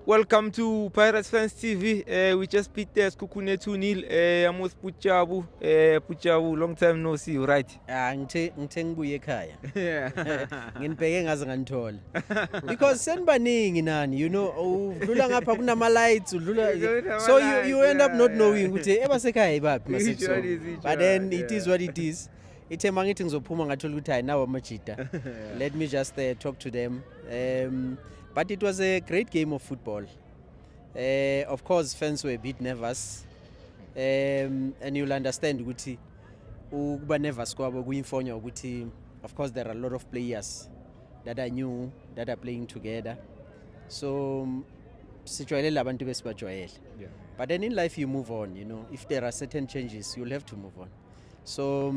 Welcome to Pirates Fans TV. We just beat Skukune 2-0. Amos Puchabu. Puchabu, long time no see you, right? ngithe ngibuye ekhaya Yeah. nginibheke ngaze nganithola because senibaningi nani udlula ngapha kunama lights udlula so you end up not knowing ukuthi ebasekhaya ibaphi masethu but then it is what it is ithe mangithi ngizophuma ngathola ukuthi hayi nawo amajita let me just talk to them but it was a great game of football. Of course fans were a bit nervous and you'll understand ukuthi ukuba nervous kwabo kuyimfonyo ukuthi of course there are a lot of players that are new that are playing together, so sijwayele abantu besibajwayele, but then in life you move on, if there are certain changes you'll have to move on. So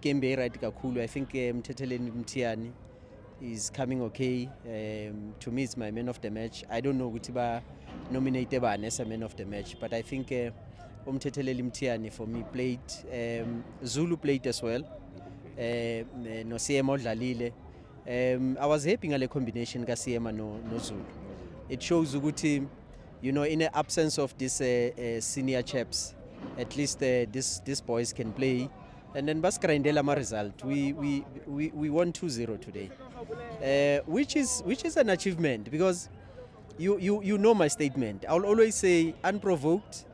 game be right kakhulu. I think Mthetheleni Mthiani is coming okay. To me it's my man of the match. I don't know ukuthi ba nominate bani as a man of the match, but I think Mthetheleni Mthiani for me played. Zulu played as well. No CM odlalile. I was happy ngale combination ka CM no Zulu. It shows ukuthi in the absence of this senior chaps, at least these boys can play. And then baskrindela ama result. We won 2-0 today, which is an achievement because you know my statement. I'll always say unprovoked.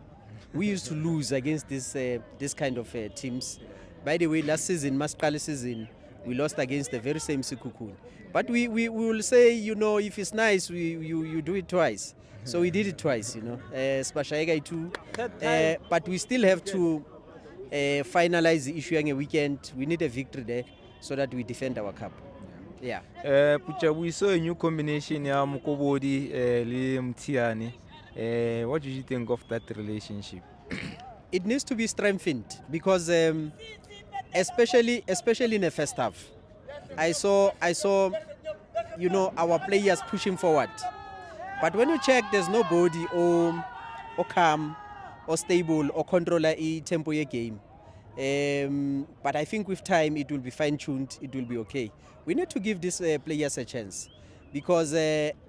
We used to lose against this kind of teams. By the way, last season, Masqala season, we lost against the very same Sekhukhune. But we will say, if it's nice, you do it twice. So we did it twice, Spashaigai too. But we still have to finalize the issue on a weekend. We need a victory there so that we defend our cup. Yeah. Pucha, we saw a new combination ya Mukobodi le Mthiani. What did you think of that relationship? It needs to be strengthened because especially in the first half, I saw our players pushing forward. But when you check, there's nobody or calm or stable or controller tempo game. But I think with time it will be fine-tuned, it will be okay. We need to give these players a chance because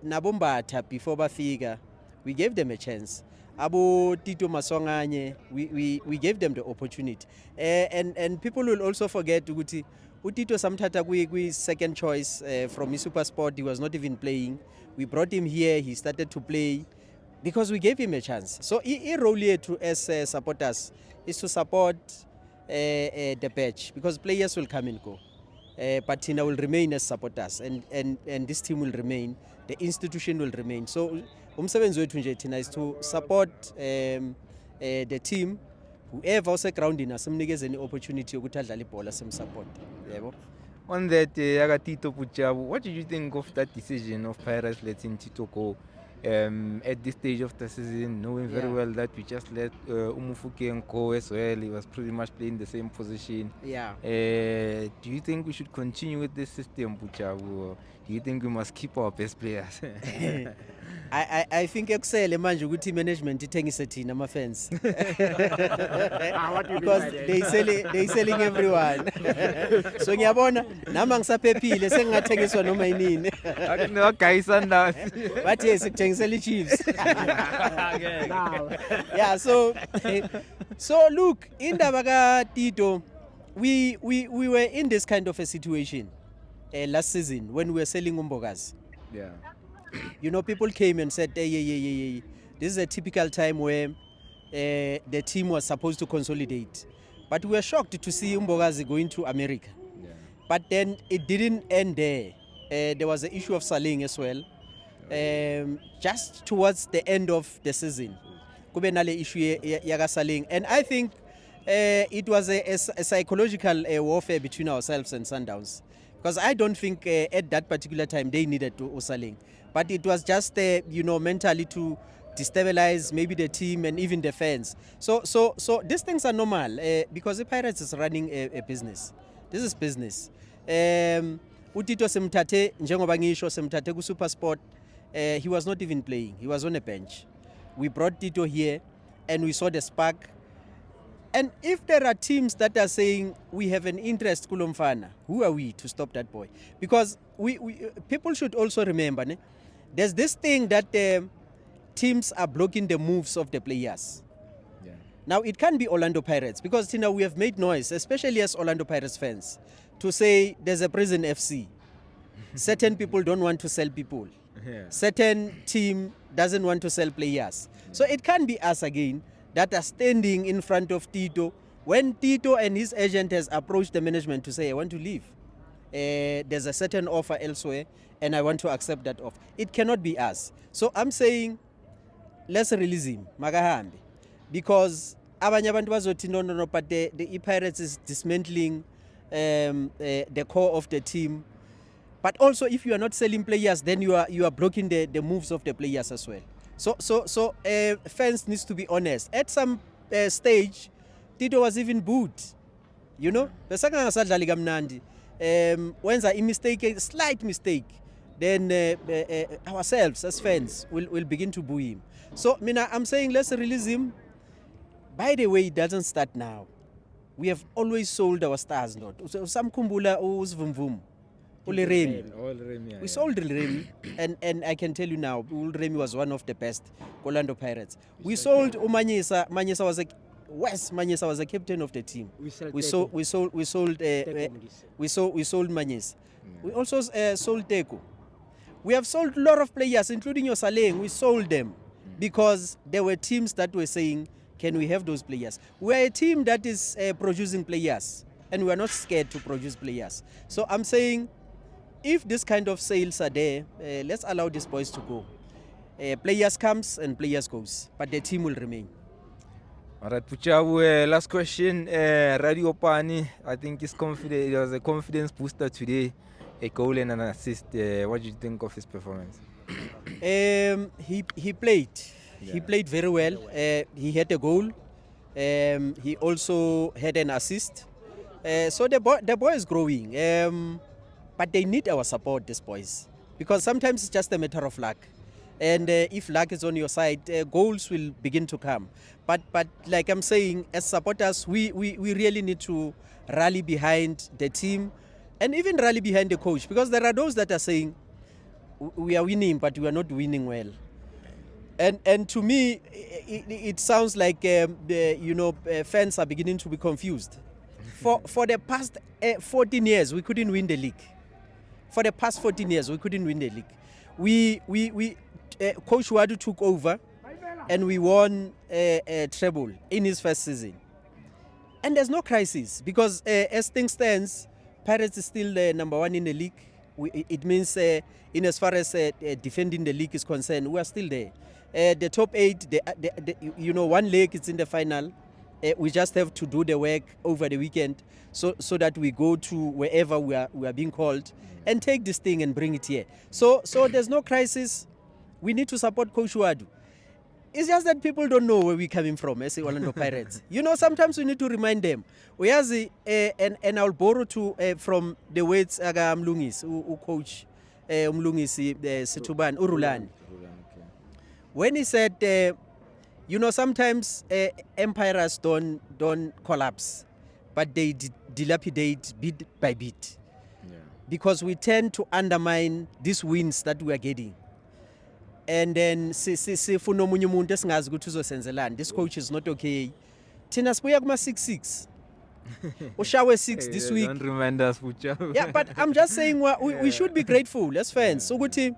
Nabombata before Bafika, we gave them a chance. Abo Tito Masonganye, we gave them the opportunity. And people will also forget Uti Utito Samtata Gui second choice from SuperSport. He was not even playing. We brought him here, he started to play because we gave him a chance. So our role here as supporters is to support the patch because players will come and go. But Tina will remain as supporters and this team will remain, the institution will remain. So umsebenzi wethu nje Tina is to support the team, whoever ose ground in asimnikeze any opportunity yokuthi adlale ibhola simsupport. Yebo. On that, Tito Puchabu, what did you think of that decision of Pirates letting Tito go at this stage of the season, knowing very well that we just let Umufuke go as well? He was pretty much playing the same position. Yeah. Do you think we should continue with this system, Puchabu, or do you think we must keep our best players? I think ekusele manje ukuthi management ithengise thina ama fans because they selling everyone. So ngiyabona nama ngisaphephile sengingathengiswa noma yinini. No guys Sundowns. But yes, sikuthengisela Chiefs. Yeah, so look, indaba ka Tito, we were in this kind of a situation last season when we were selling Umbogazi. Yeah. People came and said, hey, this is a typical time where the team was supposed to consolidate. But we were shocked to see Umbogazi going to America. Yeah. But then it didn't end there. There was the issue of Saling as well. Just towards the end of the season, kube nale issue yaga Saling. And I think it was a psychological warfare between ourselves and Sundowns. Because I don't think at that particular time they needed to Osaling. But it was just, mentally to destabilize maybe the team and even the fans. So these things are normal because the Pirates is running a business. This is business. Utito semtate, njengoba ngisho semtate ku SuperSport, he was not even playing. He was on a bench. We brought Tito here and we saw the spark. And if there are teams that are saying we have an interest Kulomfana, who are we to stop that boy? Because we people should also remember, there's this thing that teams are blocking the moves of the players. Yeah. Now, it can't be Orlando Pirates because, Tina, we have made noise, especially as Orlando Pirates fans, to say there's a prison FC. Certain people don't want to sell people. Yeah. Certain team doesn't want to sell players. So it can't be us again that are standing in front of Tito when Tito and his agent has approached the management to say, I want to leave. There's a certain offer elsewhere and I want to accept that offer. It cannot be us. So I'm saying, let's release him, Magahambi. Because abanye abantu bazothi no, but the Pirates is dismantling the core of the team. But also, if you are not selling players, then you are blocking the moves of the players as well. So fans needs to be honest. At some stage, Tito was even booed. You know, besaka ngasadlali kamnandi. Wenza a slight mistake, then ourselves as fans will begin to boo him. So I'm saying let's release him. By the way, it doesn't start now. We have always sold our stars, not. Some kumbula usvumvum. We sold Remy, and I can tell you now, Remy was one of the best Orlando Pirates. We sold Manyisa. Manyisa was a captain of the team. We sold Manyisa. We also sold Teko. We have sold a lot of players, including your Saleng. We sold them because there were teams that were saying, can we have those players? We are a team that is producing players, and we are not scared to produce players. So I'm saying, if this kind of sales are there, let's allow these boys to go. Players comes and players goes, but the team will remain. All right, Puchabu, last question. Radio Pani, I think is confident. It was a confidence booster today. A goal and an assist. What do you think of his performance? He played. Yeah. He played very well. He had a goal. He also had an assist. So the boy is growing. But they need our support, these boys, because sometimes it's just a matter of luck. And if luck is on your side, goals will begin to come. But like I'm saying, as supporters, we really need to rally behind the team and even rally behind the coach, because there are those that are saying we are winning, but we are not winning well. And to me, it sounds like fans are beginning to be confused. For the past 14 years, we couldn't win the league. For the past 14 years, we couldn't win the league. Coach Wadu took over, and we won a treble in his first season. And there's no crisis because as things stands, Pirates is still number one in the league. It means in as far as defending the league is concerned, we are still there. The top 8, one leg is in the final. We just have to do the work over the weekend so that we go to wherever we are being called and take this thing and bring it here. So there's no crisis. We need to support Coach Wadu. It's just that people don't know where we're coming from as Orlando Pirates. Sometimes we need to remind them. We have and I'll borrow from the words Aga Mlungis, who coach Mlungis Situban Urulani. When he said, sometimes empires don't collapse, but they dilapidate bit by bit. Yeah. Because we tend to undermine these wins that we are getting. And then this coach is not okay. Tina sibuya kuma 6-6. Ushawe 6 this week. Don't remind us, yeah, but I'm just saying we should be grateful as fans. So good team.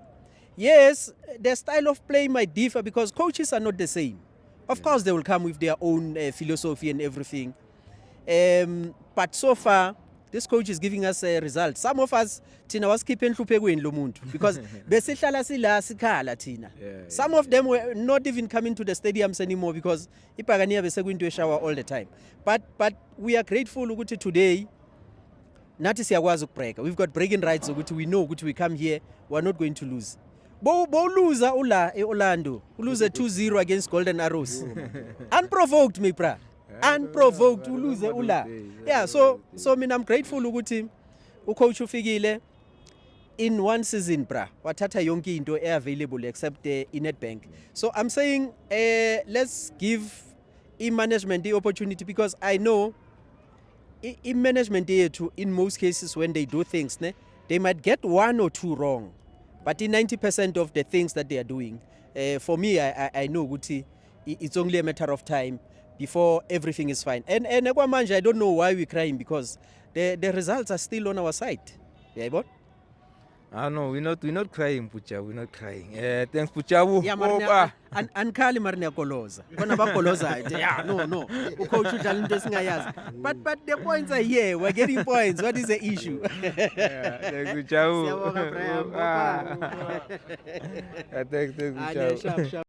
Yes, their style of play might differ because coaches are not the same. Of course, they will come with their own philosophy and everything. But so far, this coach is giving us a result. Some of us, Tina, was keeping in Lumuntu because some of them were not even coming to the stadiums anymore because Ipagania was going to a shower all the time. But we are grateful today. We've got bragging rights. We know we come here, we are not going to lose. Bo lose Orlando. Lose 2-0 against Golden Arrows. Unprovoked, me pra. Unprovoked to lose Ula. Yeah, so I'm grateful team. Coach Ufigile in one season pra. Watata yonki into air available except in Nedbank. So I'm saying let's give management the opportunity because I know in management in most cases when they do things, they might get 1 or 2 wrong. But in 90% of the things that they are doing, for me, I know Guti, it's only a matter of time before everything is fine. And Ekwamanje, I don't know why we're crying, because the results are still on our side. Yeah, but No, we're not crying, Pucha. We're not crying. Thanks, Puchabu. yeah, Marina, ankali Marina Koloza. Kona ba Koloza. Yeah, no. Coach Utalinto singayazi. But the points are here. We're getting points. What is the issue? Thanks, Puchabu. Siyabonga, Brian. Thanks, Puchabu. Sharp.